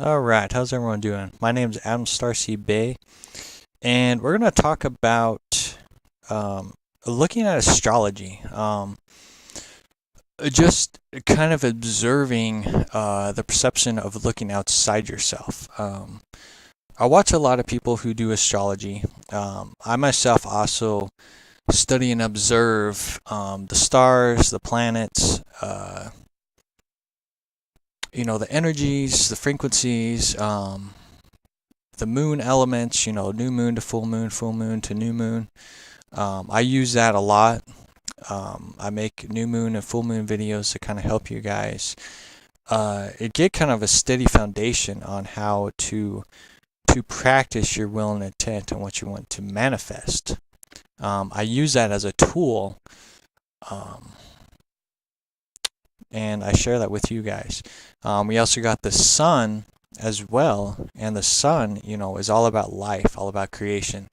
Alright, how's everyone doing? My name is Starseed Bey, and we're going to talk about looking at astrology. Just kind of observing the perception of looking outside yourself. I watch a lot of people who do astrology. I myself also study and observe the stars, the planets, the energies, the frequencies, the moon elements, new moon to full moon to new moon. I use that a lot. I make new moon and full moon videos to kind of help you guys get kind of a steady foundation on how to practice your will and intent and what you want to manifest. I use that as a tool, and I share that with you guys. We also got the sun as well, and the sun, is all about life, all about creation.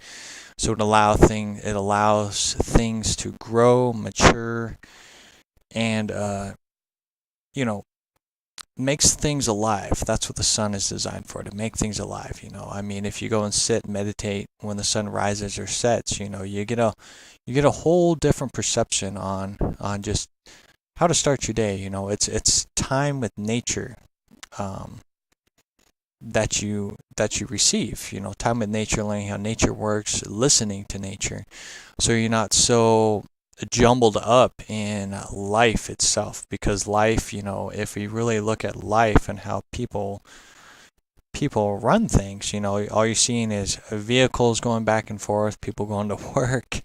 So it allows things to grow, mature, and makes things alive. That's what the sun is designed for, to make things alive. I mean, if you go and sit and meditate when the sun rises or sets, you get a whole different perception on just how to start your day. It's time with nature that you receive. Time with nature, learning how nature works, listening to nature, so you're not so jumbled up in life itself. Because life, if we really look at life and how people run things, all you're seeing is vehicles going back and forth, people going to work,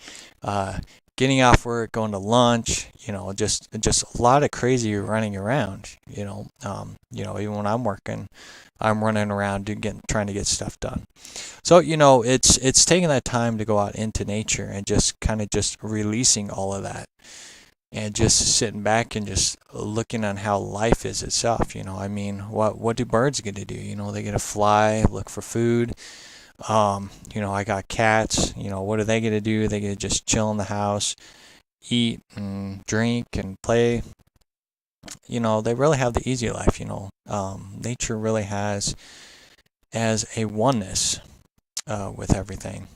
getting off work, going to lunch, just a lot of crazy running around. Even when I'm working, I'm running around trying to get stuff done. So it's taking that time to go out into nature and just releasing all of that, and just sitting back and just looking on how life is itself. I mean, what do birds get to do? They get to fly, look for food. I got cats. What do they get to do? They get to just chill in the house, eat and drink and play. They really have the easy life. Nature really has as a oneness with everything.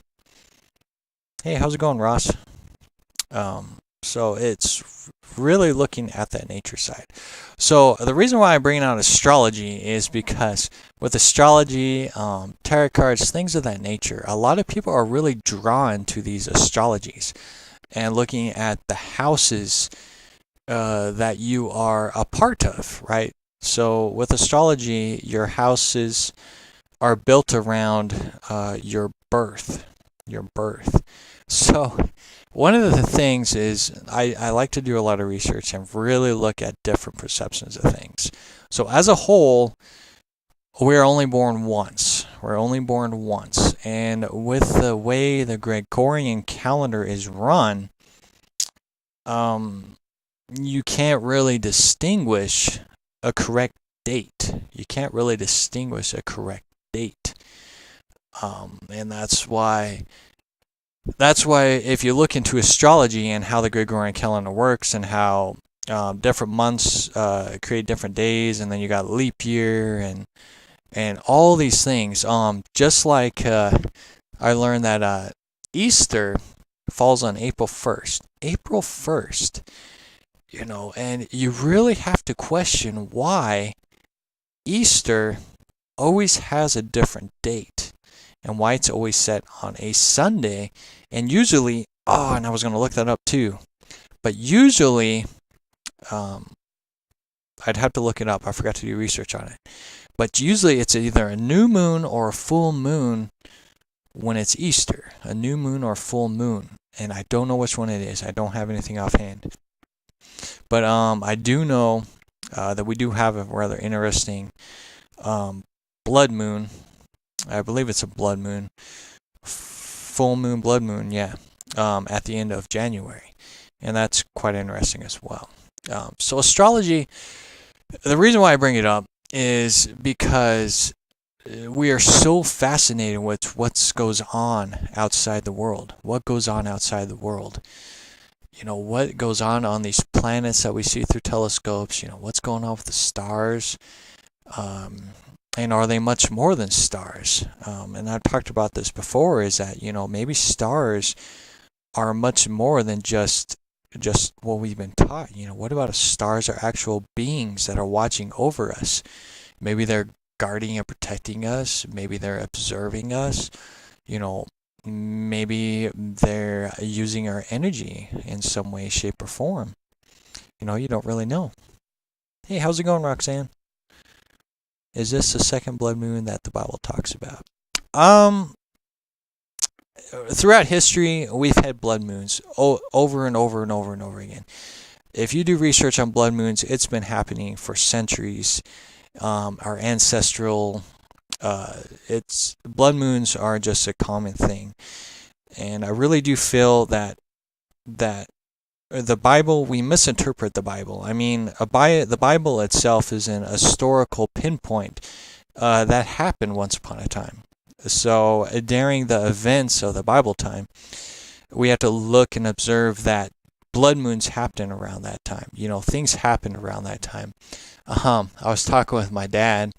Hey, how's it going, Ross? So it's really looking at that nature side. So the reason why I bring out astrology is because with astrology, tarot cards, things of that nature, a lot of people are really drawn to these astrologies and looking at the houses that you are a part of, right? So with astrology, your houses are built around your birth. So one of the things is I like to do a lot of research and really look at different perceptions of things. So as a whole, we're only born once. And with the way the Gregorian calendar is run, you can't really distinguish a correct date. And that's why if you look into astrology and how the Gregorian calendar works and how different months create different days, and then you got leap year and all these things, just like I learned that Easter falls on April 1st. And you really have to question why Easter always has a different date and why it's always set on a Sunday. And usually, and I was going to look that up too, but usually, I'd have to look it up. I forgot to do research on it. But usually it's either a new moon or a full moon when it's Easter. A new moon or a full moon. And I don't know which one it is. I don't have anything offhand. But I do know that we do have a rather interesting blood moon. I believe it's a blood moon. Full moon, blood moon, yeah. At the end of January. And that's quite interesting as well. So astrology, the reason why I bring it up is because we are so fascinated with what goes on outside the world. What goes on outside the world? What goes on these planets that we see through telescopes? What's going on with the stars? And are they much more than stars? And I've talked about this before, is that, maybe stars are much more than just what we've been taught. What about stars are actual beings that are watching over us? Maybe they're guarding and protecting us. Maybe they're observing us. Maybe they're using our energy in some way, shape, or form. You don't really know. Hey, how's it going, Roxanne? Is this the second blood moon that the Bible talks about? Throughout history, we've had blood moons over and over and over and over again. If you do research on blood moons, it's been happening for centuries. Our ancestral, blood moons are just a common thing, and I really do feel that the Bible, we misinterpret the Bible. I mean, the Bible itself is an historical pinpoint that happened once upon a time. So during the events of the Bible time, we have to look and observe that blood moons happened around that time. Things happened around that time. I was talking with my dad,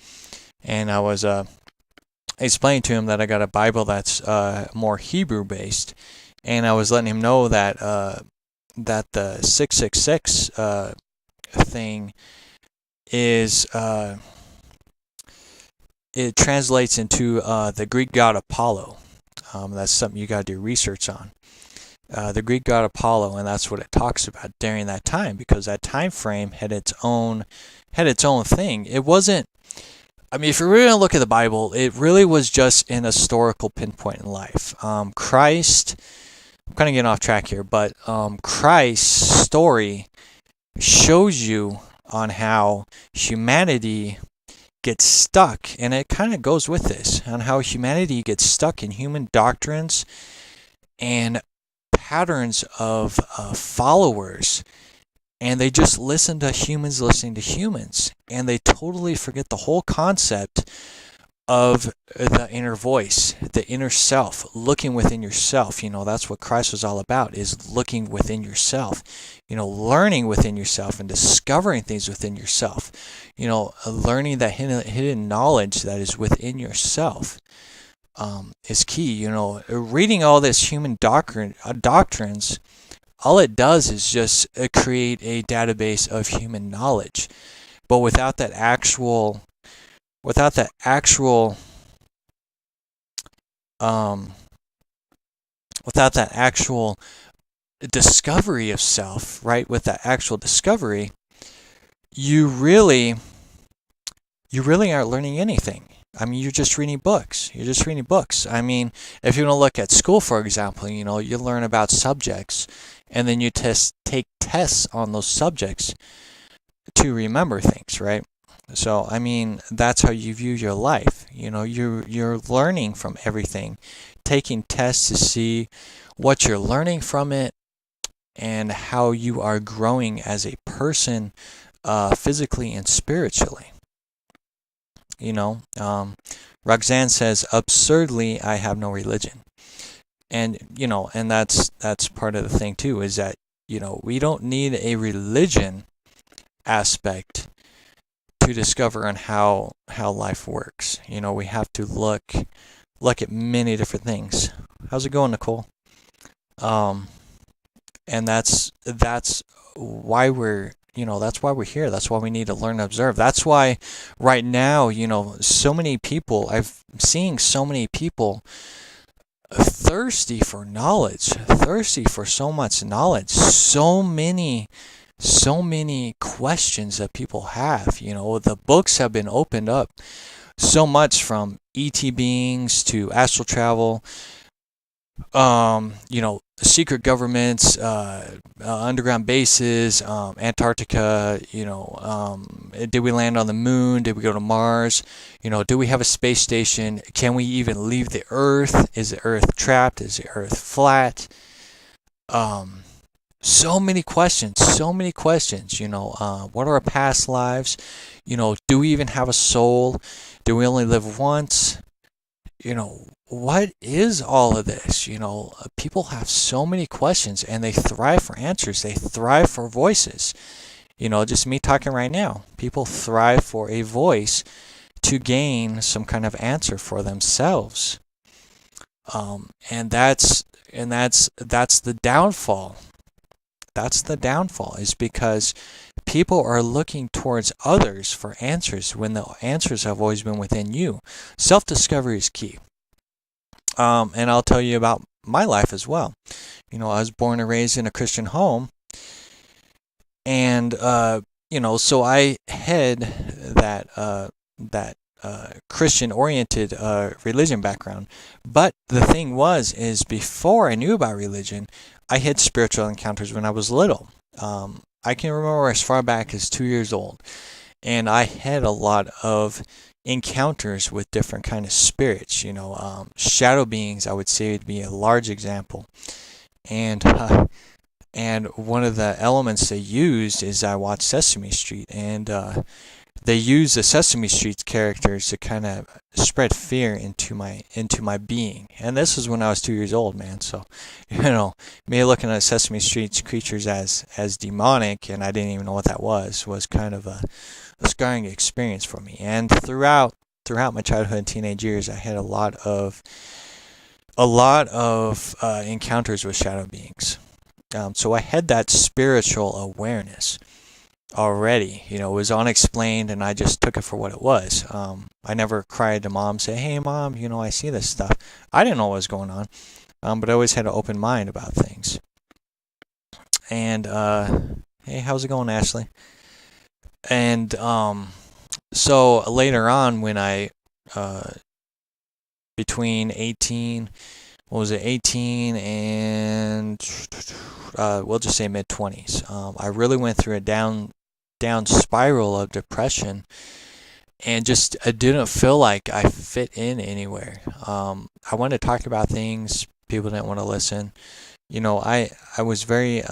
and I was explaining to him that I got a Bible that's more Hebrew-based, and I was letting him know that that the 666 thing is it translates into the Greek god Apollo. That's something you got to do research on. The Greek god Apollo, and that's what it talks about during that time, because that time frame had its own thing. It wasn't. I mean, if you're really gonna look at the Bible, it really was just an historical pinpoint in life. Christ. I'm kind of getting off track here, but Christ's story shows you on how humanity gets stuck, and it kind of goes with this, on how humanity gets stuck in human doctrines and patterns of followers, and they just listen to humans listening to humans, and they totally forget the whole concept of the inner voice, the inner self, looking within yourself. That's what Christ was all about, is looking within yourself, learning within yourself and discovering things within yourself, learning that hidden knowledge that is within yourself is key. Reading all this human doctrines, all it does is just create a database of human knowledge, but without that actual discovery of self, right? With that actual discovery, you really aren't learning anything. I mean, you're just reading books. I mean, if you want to look at school, for example, you learn about subjects, and then you take tests on those subjects to remember things, right? So, I mean, that's how you view your life. You're learning from everything, taking tests to see what you're learning from it and how you are growing as a person, physically and spiritually. Roxanne says, absurdly, I have no religion. And, and that's part of the thing too, is that, we don't need a religion aspect to discover on how life works. We have to look at many different things. How's it going, Nicole? And that's why we're here. That's why we need to learn and observe. That's why right now, so many people, I'm seeing so many people thirsty for knowledge, thirsty for so much knowledge, so many questions that people have. The books have been opened up so much, from ET beings to astral travel, secret governments, underground bases, Antarctica, did we land on the moon? Did we go to Mars? Do we have a space station? Can we even leave the Earth? Is the Earth trapped? Is the Earth flat? So many questions. What are our past lives? Do we even have a soul? Do we only live once? What is all of this? People have so many questions, and they thrive for answers. They thrive for voices. Just me talking right now. People thrive for a voice to gain some kind of answer for themselves. And that's the downfall. That's the downfall, is because people are looking towards others for answers when the answers have always been within you. Self-discovery is key. And I'll tell you about my life as well. I was born and raised in a Christian home, and so I had that Christian-oriented religion background. But the thing is before I knew about religion, I had spiritual encounters when I was little. I can remember as far back as 2 years old, and I had a lot of encounters with different kind of spirits. Shadow beings, I would say, would be a large example. And one of the elements they used is I watched Sesame Street, and they used the Sesame Street characters to kind of spread fear into my being. And this was when I was 2 years old, man. So, me looking at Sesame Street's creatures as demonic, and I didn't even know what that was kind of a scarring experience for me. And throughout my childhood and teenage years, I had a lot of encounters with shadow beings. So I had that spiritual awareness already. It was unexplained, and I just took it for what it was. I never cried to mom, say, "Hey, mom, I see this stuff." I didn't know what was going on, but I always had an open mind about things. And hey, how's it going, Ashley? And so later on, when I between 18 and we'll just say mid-20s, I really went through a down spiral of depression, and just I didn't feel like I fit in anywhere. I wanted to talk about things, people didn't want to listen. I was very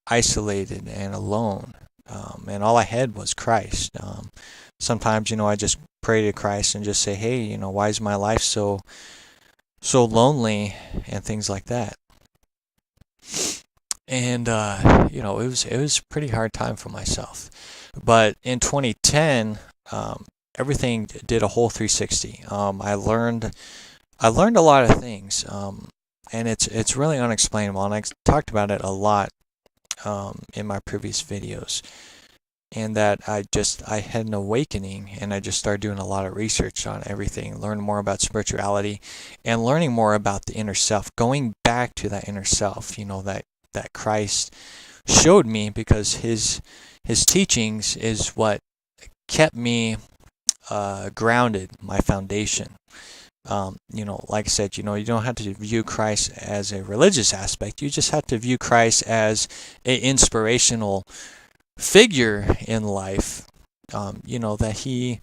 isolated and alone, and all I had was Christ. Sometimes, I just pray to Christ and just say, "Hey, why is my life so lonely?" and things like that. And it was a pretty hard time for myself. But in 2010, everything did a whole 360. I learned a lot of things, and it's really unexplainable. And I talked about it a lot in my previous videos. And that I had an awakening, and I just started doing a lot of research on everything, learning more about spirituality, and learning more about the inner self, going back to that inner self, that Christ showed me, because his teachings is what kept me grounded, my foundation. Like I said, you don't have to view Christ as a religious aspect. You just have to view Christ as an inspirational figure in life, that he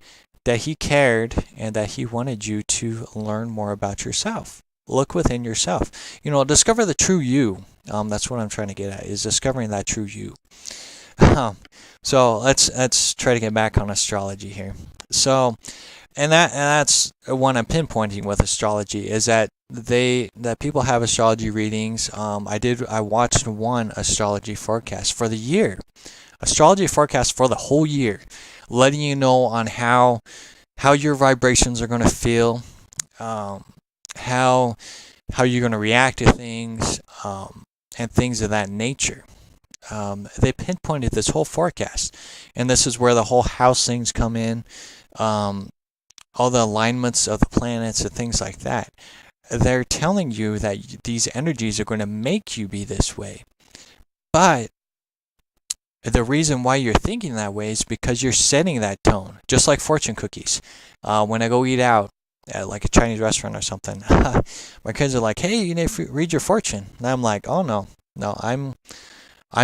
cared, and that he wanted you to learn more about yourself. Look within yourself. Discover the true you. That's what I'm trying to get at, is discovering that true you. So let's try to get back on astrology here. So, and that's one I'm pinpointing with astrology, is that people have astrology readings. I watched one astrology forecast for the year. Astrology forecast for the whole year, letting you know on how your vibrations are going to feel, how you're going to react to things, and things of that nature. They pinpointed this whole forecast, and this is where the whole house things come in, all the alignments of the planets and things like that. They're telling you that these energies are going to make you be this way, but the reason why you're thinking that way is because you're setting that tone, just like fortune cookies. When I go eat out at like a Chinese restaurant or something, my kids are like, "Hey, you need to read your fortune." And I'm like, "Oh no, I'm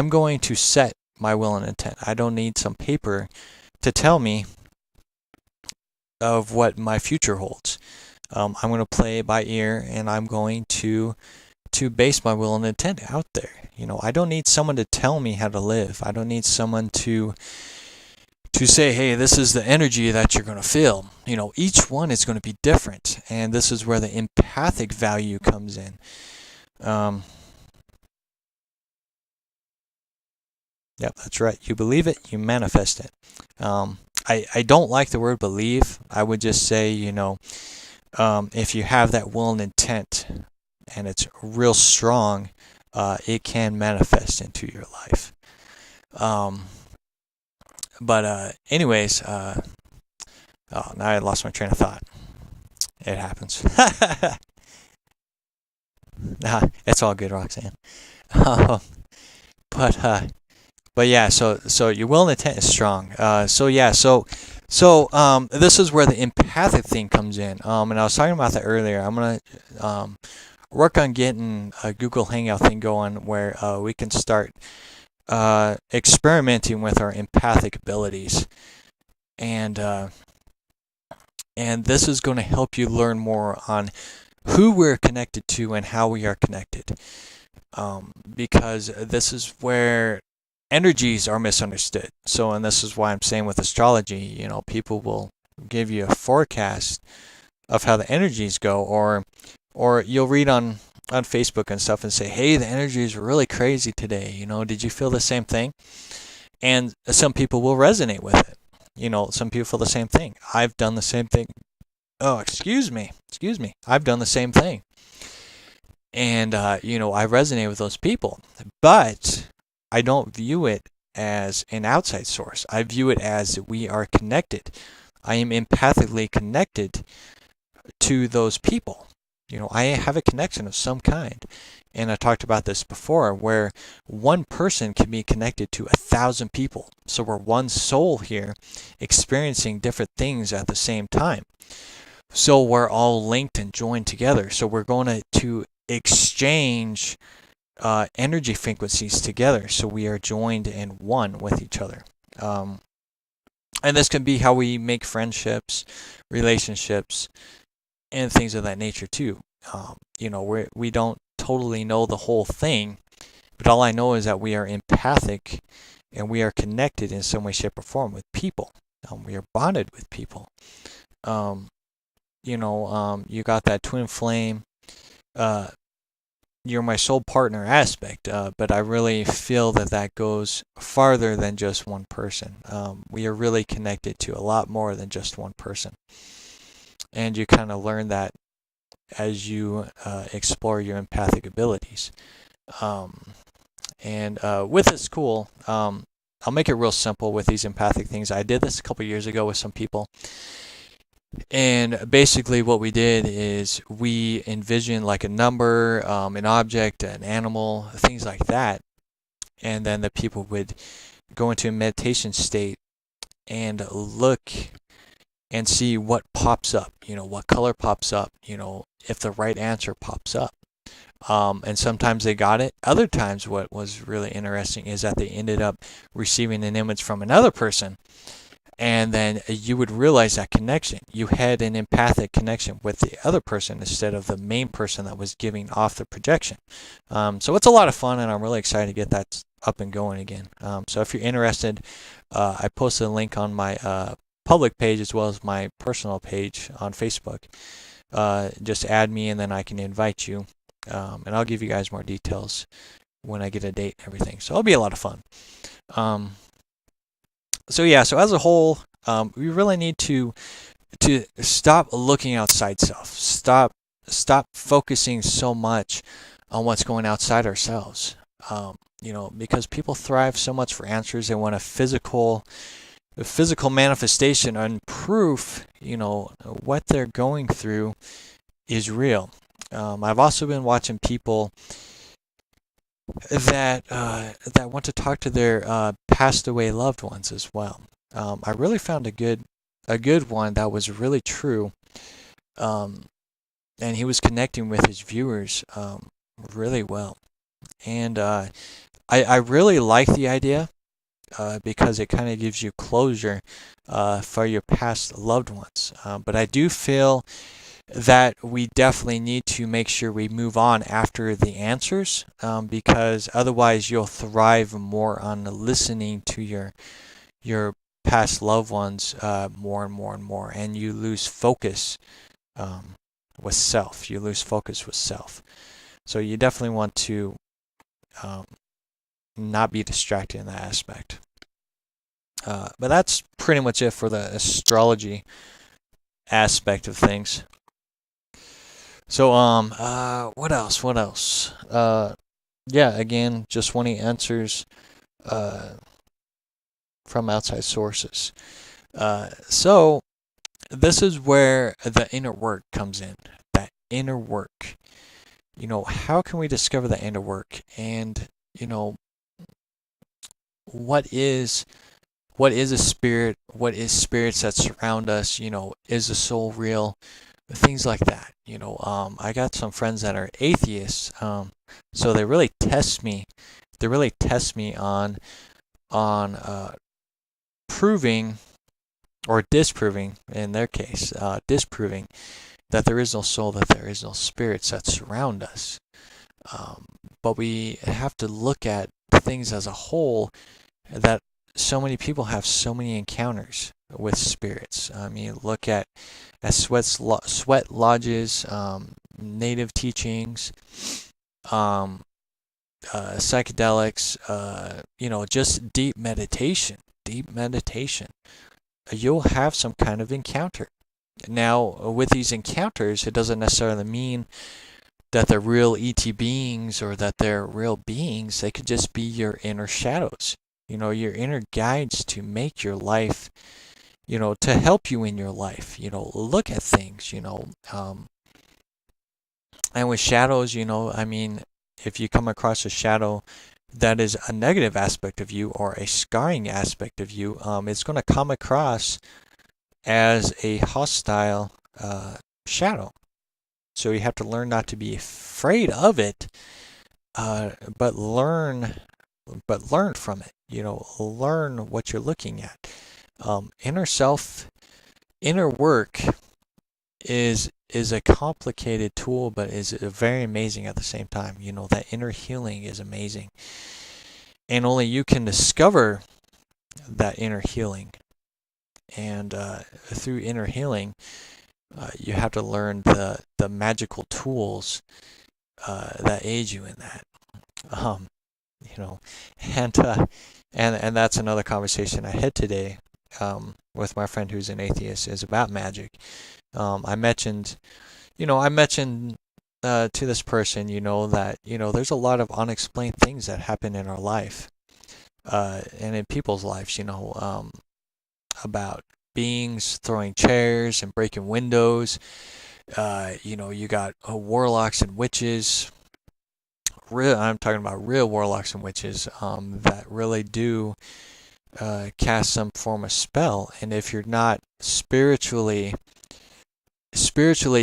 going to set my will and intent. I don't need some paper to tell me of what my future holds. I'm going to play by ear, and I'm going to base my will and intent out there. I don't need someone to tell me how to live. I don't need someone to say, "Hey, this is the energy that you're going to feel." Each one is going to be different, and this is where the empathic value comes in. Yep, that's right. You believe it, you manifest it. I don't like the word believe. I would just say, if you have that will and intent and it's real strong, it can manifest into your life. But anyways, oh, now I lost my train of thought. It happens. Nah, it's all good, Roxanne. Um, but yeah, so your will and intent is strong. So this is where the empathic thing comes in. And I was talking about that earlier. I'm gonna work on getting a Google Hangout thing going where we can start experimenting with our empathic abilities, and this is going to help you learn more on who we're connected to and how we are connected. Because this is where energies are misunderstood. So, and this is why I'm saying with astrology, people will give you a forecast of how the energies go, or you'll read on Facebook and stuff and say, hey, the energies are really crazy today. Did you feel the same thing? And some people will resonate with it. Some people feel the same thing. I've done the same thing. Oh, excuse me. I've done the same thing. And, I resonate with those people. But I don't view it as an outside source. I view it as we are connected. I am empathically connected to those people. I have a connection of some kind. And I talked about this before, where one person can be connected to 1,000 people. So we're one soul here experiencing different things at the same time. So we're all linked and joined together. So we're going to exchange energy frequencies together. So we are joined and one with each other. And this can be how we make friendships, relationships, and things of that nature too. We don't totally know the whole thing, but all I know is that we are empathic and we are connected in some way, shape, or form with people. We are bonded with people. You got that twin flame, you're my soul partner aspect, but I really feel that goes farther than just one person. We are really connected to a lot more than just one person. And you kind of learn that as you explore your empathic abilities. With this school, I'll make it real simple with these empathic things. I did this a couple years ago with some people. And basically what we did is we envisioned like a number, an object, an animal, things like that. And then the people would go into a meditation state and look and see what pops up, what color pops up, if the right answer pops up. And sometimes they got it. Other times what was really interesting is that they ended up receiving an image from another person. And then you would realize that connection. You had an empathic connection with the other person instead of the main person that was giving off the projection. So it's a lot of fun, and I'm really excited to get that up and going again. So if you're interested, I posted a link on my public page as well as my personal page on Facebook. Just add me, and then I can invite you. And I'll give you guys more details when I get a date and everything. So it'll be a lot of fun. So as a whole, we really need to stop looking outside self. Stop focusing so much on what's going outside ourselves. Because people thrive so much for answers. They want a physical manifestation and proof. What they're going through is real. I've also been watching people that want to talk to their passed away loved ones as well. I really found a good one that was really true, and he was connecting with his viewers really well. And I really like the idea because it kind of gives you closure for your past loved ones. But I do feel that we definitely need to make sure we move on after the answers, because otherwise you'll thrive more on listening to your past loved ones more and more and more, and you lose focus with self. You lose focus with self. So you definitely want to not be distracted in that aspect. But that's pretty much it for the astrology aspect of things. So, what else? What else? Yeah, again, just wanting answers uh, from outside sources. So this is where the inner work comes in. That inner work. How can we discover the inner work? And, what is a spirit? What is spirits that surround us? Is the soul real? Things like that. I got some friends that are atheists, so they really test me. They really test me on proving or disproving, in their case, disproving that there is no soul, that there is no spirits that surround us. But we have to look at things as a whole, that so many people have so many encounters with spirits. I mean, look at sweat lodges, native teachings, psychedelics, just deep meditation. Deep meditation. You'll have some kind of encounter. Now, with these encounters, it doesn't necessarily mean that they're real ET beings or that they're real beings. They could just be your inner shadows, your inner guides to make your life, to help you in your life, look at things, and with shadows, I mean, if you come across a shadow that is a negative aspect of you or a scarring aspect of you, it's going to come across as a hostile shadow. So you have to learn not to be afraid of it, but learn from it. Learn what you're looking at. Inner work is a complicated tool, but is very amazing at the same time. That inner healing is amazing, and only you can discover that inner healing. And through inner healing, you have to learn the magical tools that aid you in that. And that's another conversation I had today with my friend who's an atheist, is about magic. I mentioned to this person, that there's a lot of unexplained things that happen in our life, and in people's lives, about beings throwing chairs and breaking windows. You got warlocks and witches. I'm talking about real warlocks and witches that really do cast some form of spell. And if you're not spiritually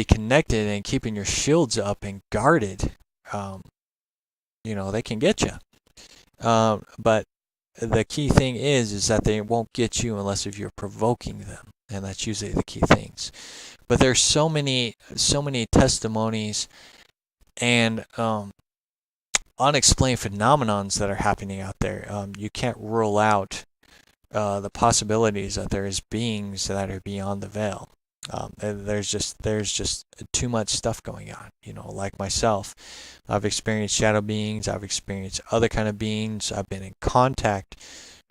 connected and keeping your shields up and guarded, they can get you. But the key thing is that they won't get you unless if you're provoking them, and that's usually the key things. But there's so many testimonies and unexplained phenomenons that are happening out there. You can't rule out the possibilities that there is beings that are beyond the veil. There's just too much stuff going on. Like myself, I've experienced shadow beings. I've experienced other kind of beings. I've been in contact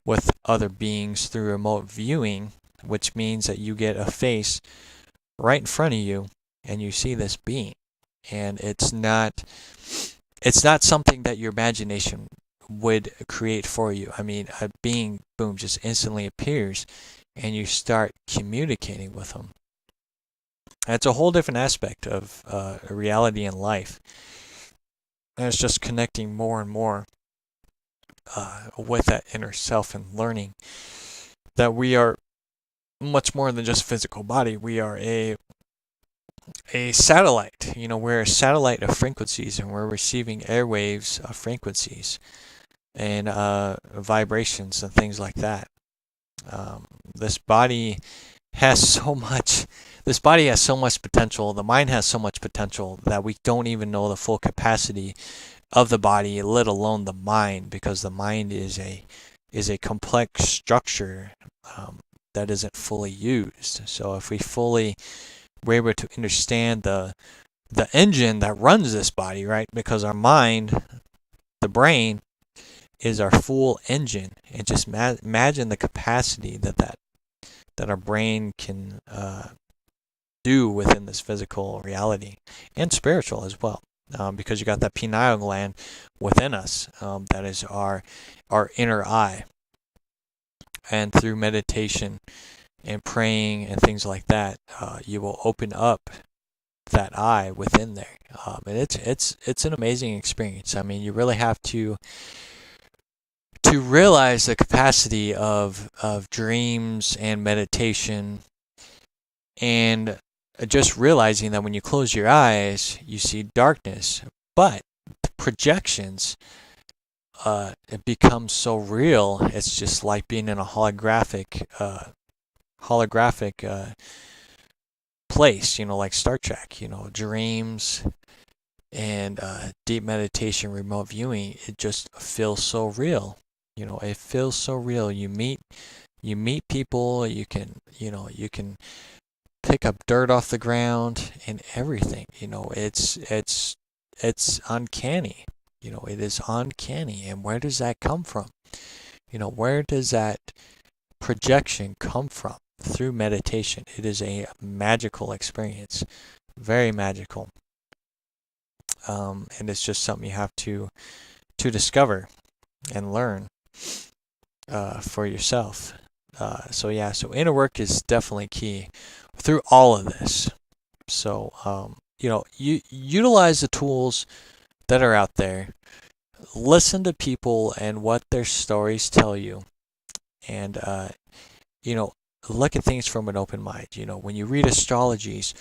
with other beings through remote viewing, which means that you get a face right in front of you and you see this being, and it's not something that your imagination would create for you. I mean, a being, boom, just instantly appears, and you start communicating with them. And it's a whole different aspect of reality and life. And it's just connecting more and more with that inner self and learning that we are much more than just a physical body. We are a satellite. We're a satellite of frequencies, and we're receiving airwaves of frequencies and vibrations and things like that. This body has so much potential. The mind has so much potential that we don't even know the full capacity of the body, let alone the mind, because the mind is a complex structure that isn't fully used. So if we're able to understand the engine that runs this body, right? Because our mind, the brain, is our full engine. And just imagine the capacity that our brain can do within this physical reality and spiritual as well. Because you got that pineal gland within us, that is our inner eye. And through meditation and praying and things like that, you will open up that eye within there. And it's an amazing experience. I mean, you really have to realize the capacity of dreams and meditation, and just realizing that when you close your eyes, you see darkness, but the projections, it becomes so real. It's just like being in a holographic place, like Star Trek, dreams and deep meditation, remote viewing. It just feels so real. It feels so real. You meet people. You can pick up dirt off the ground and everything. It's uncanny. It is uncanny. And where does that come from? Where does that projection come from? Through meditation. It is a magical experience, very magical, and it's just something you have to discover and learn for yourself. So inner work is definitely key through all of this. So you utilize the tools that are out there. Listen to people and what their stories tell you, and look at things from an open mind. When you read astrologies,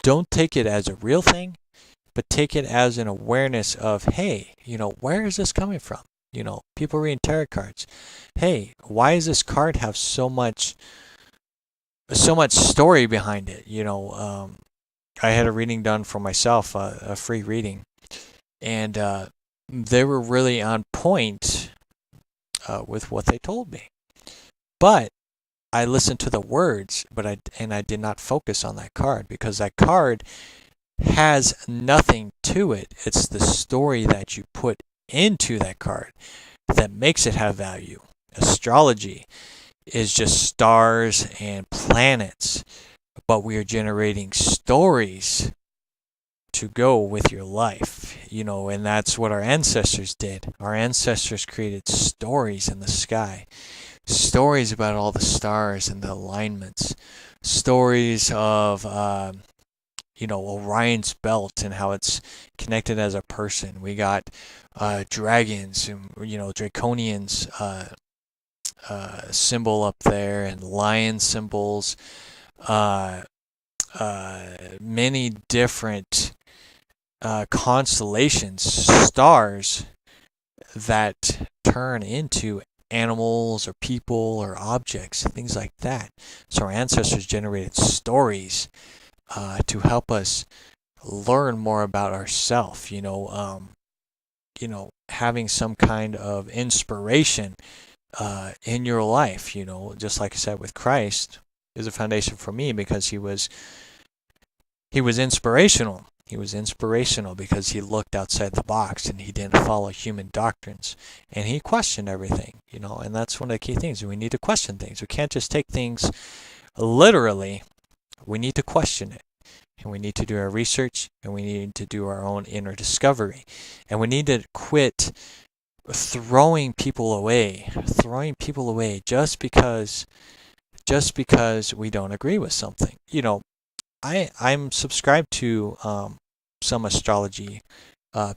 don't take it as a real thing, but take it as an awareness of, hey, where is this coming from? People reading tarot cards. Hey, why does this card have so much story behind it? I had a reading done for myself, a free reading, and they were really on point with what they told me. But I listened to the words, but I did not focus on that card, because that card has nothing to it. It's the story that you put into that card that makes it have value. Astrology is just stars and planets, but we are generating stories to go with your life, and that's what our ancestors did. Our ancestors created stories in the sky. Stories about all the stars and the alignments, stories of Orion's belt and how it's connected as a person. We got dragons and draconians symbol up there, and lion symbols, many different constellations, stars that turn into animals or people or objects, things like that. So our ancestors generated stories to help us learn more about ourselves. Having some kind of inspiration in your life. Just like I said with Christ, is a foundation for me, because he was inspirational. He was inspirational because he looked outside the box and he didn't follow human doctrines, and he questioned everything, and that's one of the key things. We need to question things. We can't just take things literally. We need to question it, and we need to do our research, and we need to do our own inner discovery, and we need to quit throwing people away just because we don't agree with something. I'm subscribed to some astrology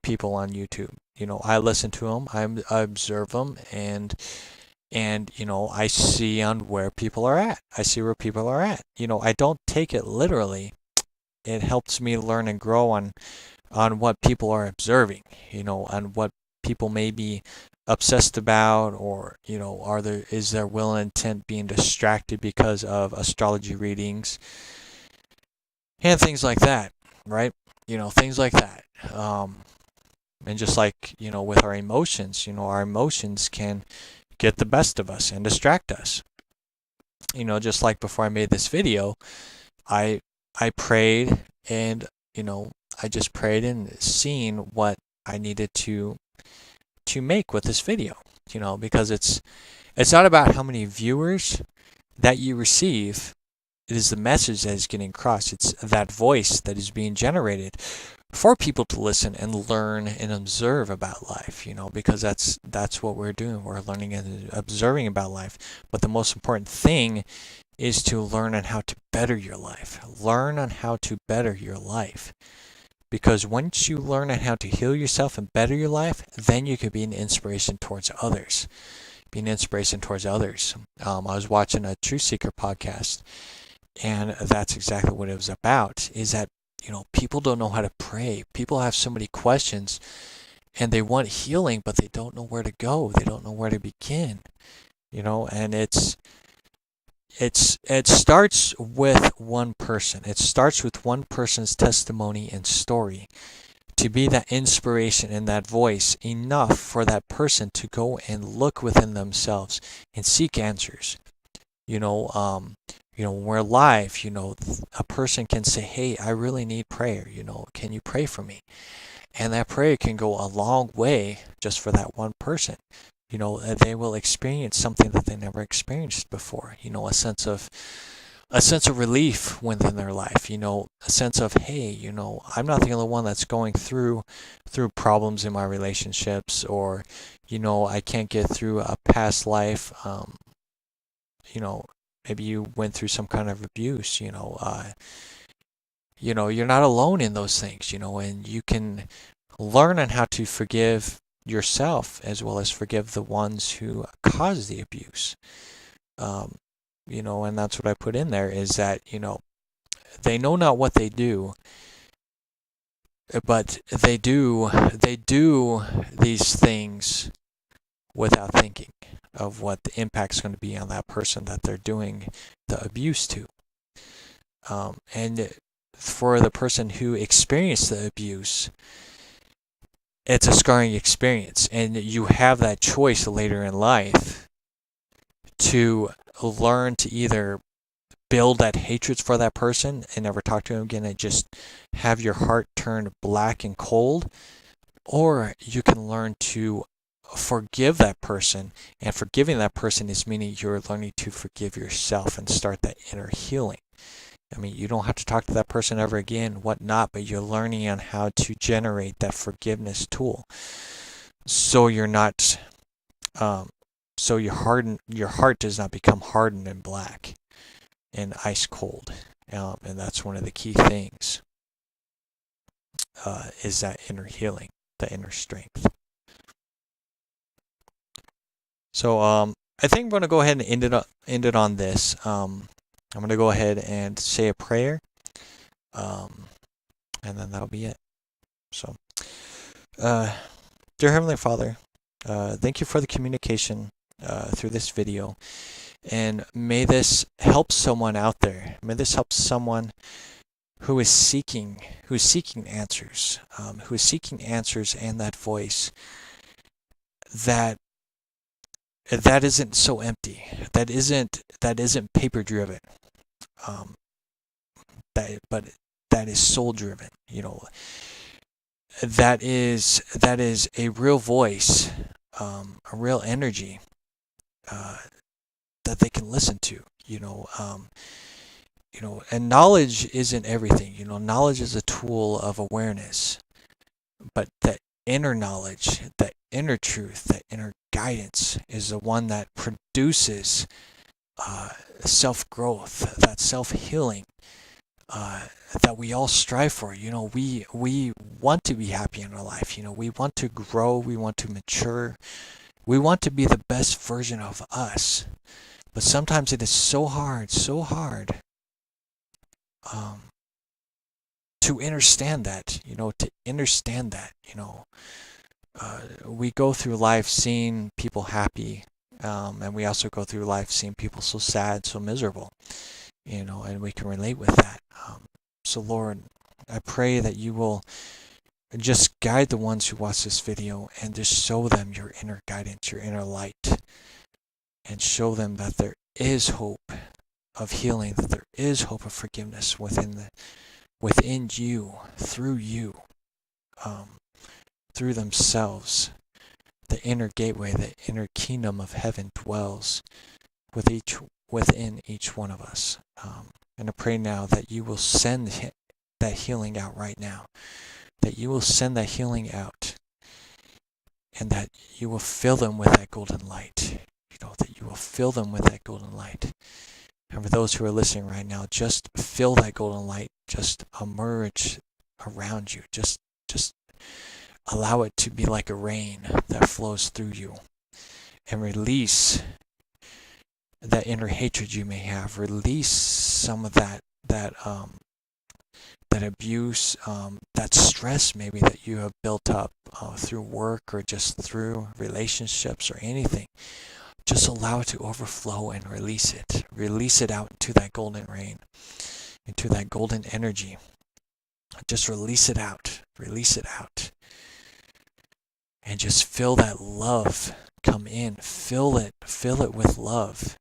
people on YouTube. I listen to them, I observe them, and I see on where people are at. I see where people are at. I don't take it literally. It helps me learn and grow on what people are observing. On what people may be obsessed about, or is their will and intent being distracted because of astrology readings and things like that, right? Things like that. And just like with our emotions, our emotions can get the best of us and distract us. Just like before I made this video, I prayed, and I just prayed and seen what I needed to to make with this video, because it's not about how many viewers that you receive. It is the message that is getting across. It's that voice that is being generated for people to listen and learn and observe about life, because that's what we're doing. We're learning and observing about life. But the most important thing is to learn on how to better your life. Learn on how to better your life. Because once you learn on how to heal yourself and better your life, then you can be an inspiration towards others. Be an inspiration towards others. I was watching a Truth Seeker podcast, and that's exactly what it was about, is that, people don't know how to pray. People have so many questions, and they want healing, but they don't know where to go. They don't know where to begin. And it starts with one person. It starts with one person's testimony and story to be that inspiration and that voice enough for that person to go and look within themselves and seek answers. When we're live, a person can say, hey, I really need prayer. Can you pray for me? And that prayer can go a long way just for that one person. They will experience something that they never experienced before. A sense of relief within their life. A sense of, hey, I'm not the only one that's going through problems in my relationships, or, I can't get through a past life. Maybe you went through some kind of abuse. You're not alone in those things. And you can learn on how to forgive yourself as well as forgive the ones who caused the abuse. And that's what I put in there, is that, they know not what they do, but they do these things without thinking of what the impact's going to be on that person that they're doing the abuse to. And for the person who experienced the abuse, it's a scarring experience, and you have that choice later in life to learn to either build that hatred for that person and never talk to him again and just have your heart turn black and cold, or you can learn to forgive that person. And forgiving that person is meaning you're learning to forgive yourself and start that inner healing. I mean, you don't have to talk to that person ever again, whatnot, but you're learning on how to generate that forgiveness tool. So you're not, so your heart does not become hardened and black and ice cold. And that's one of the key things, is that inner healing, the inner strength. So I think I'm going to go ahead and end it on this. I'm going to go ahead and say a prayer, and then that'll be it. So, dear Heavenly Father, thank you for the communication through this video, and may this help someone out there. May this help someone who is seeking answers, and that voice that isn't so empty, that isn't paper driven, but that is soul driven. That is a real voice, a real energy that they can listen to. And knowledge isn't everything. Knowledge is a tool of awareness, but that inner knowledge, that inner truth, that inner guidance is the one that produces self-growth, that self-healing that we all strive for. We want to be happy in our life. We want to grow, we want to mature, we want to be the best version of us. But sometimes it is so hard to understand that, we go through life seeing people happy, and we also go through life seeing people so sad, so miserable, and we can relate with that. So Lord, I pray that you will just guide the ones who watch this video and just show them your inner guidance, your inner light, and show them that there is hope of healing, that there is hope of forgiveness within you, through themselves, the inner gateway, the inner kingdom of heaven dwells within each one of us. And I pray now that you will send that healing out right now, that you will send that healing out, and that you will fill them with that golden light. That you will fill them with that golden light. And for those who are listening right now, just feel that golden light just emerge around you. Just allow it to be like a rain that flows through you, and release that inner hatred you may have. Release some of that abuse, that stress maybe that you have built up through work or just through relationships or anything. Just allow it to overflow and release it. Release it out into that golden rain, into that golden energy. Just release it out. Release it out. And just feel that love come in. Fill it with love.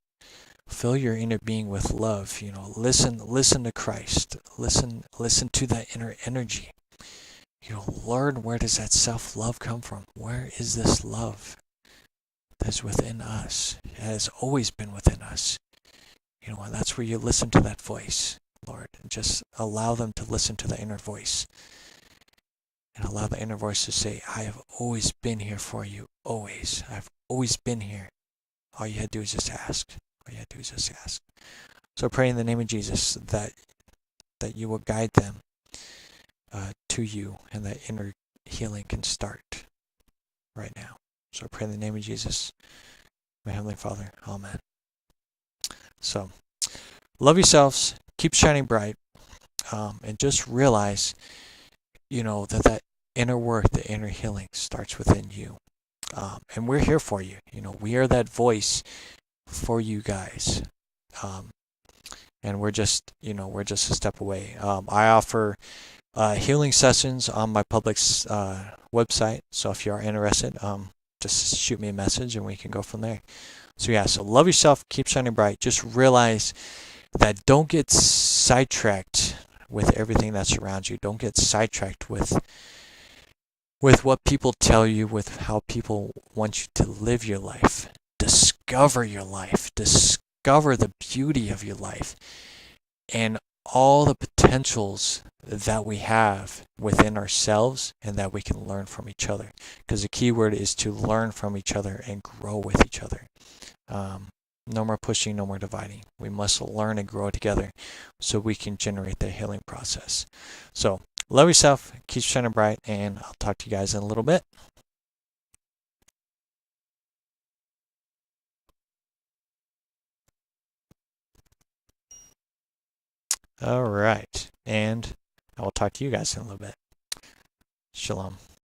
Fill your inner being with love. Listen to Christ. Listen to that inner energy. Learn, where does that self-love come from? Where is this love that's within us? It has always been within us. And that's where you listen to that voice, Lord. And just allow them to listen to the inner voice. And allow the inner voice to say, I have always been here for you. Always. I've always been here. All you had to do is just ask. All you had to do is just ask. So I pray in the name of Jesus that you will guide them to you, and that inner healing can start right now. So I pray in the name of Jesus, my Heavenly Father. Amen. So, love yourselves. Keep shining bright. And just realize, that inner work, the inner healing starts within you. And we're here for you. We are that voice for you guys. And we're just a step away. I offer healing sessions on my public website. So if you are interested, just shoot me a message and we can go from there. So love yourself, keep shining bright. Just realize that don't get sidetracked with everything that's around you. Don't get sidetracked with what people tell you, with how people want you to live your life. Discover your life. Discover the beauty of your life and all the potentials that we have within ourselves, and that we can learn from each other. Because the key word is to learn from each other and grow with each other. No more pushing, no more dividing. We must learn and grow together so we can generate the healing process. So, love yourself, keep shining bright, and I'll talk to you guys in a little bit. All right, and I will talk to you guys in a little bit. Shalom.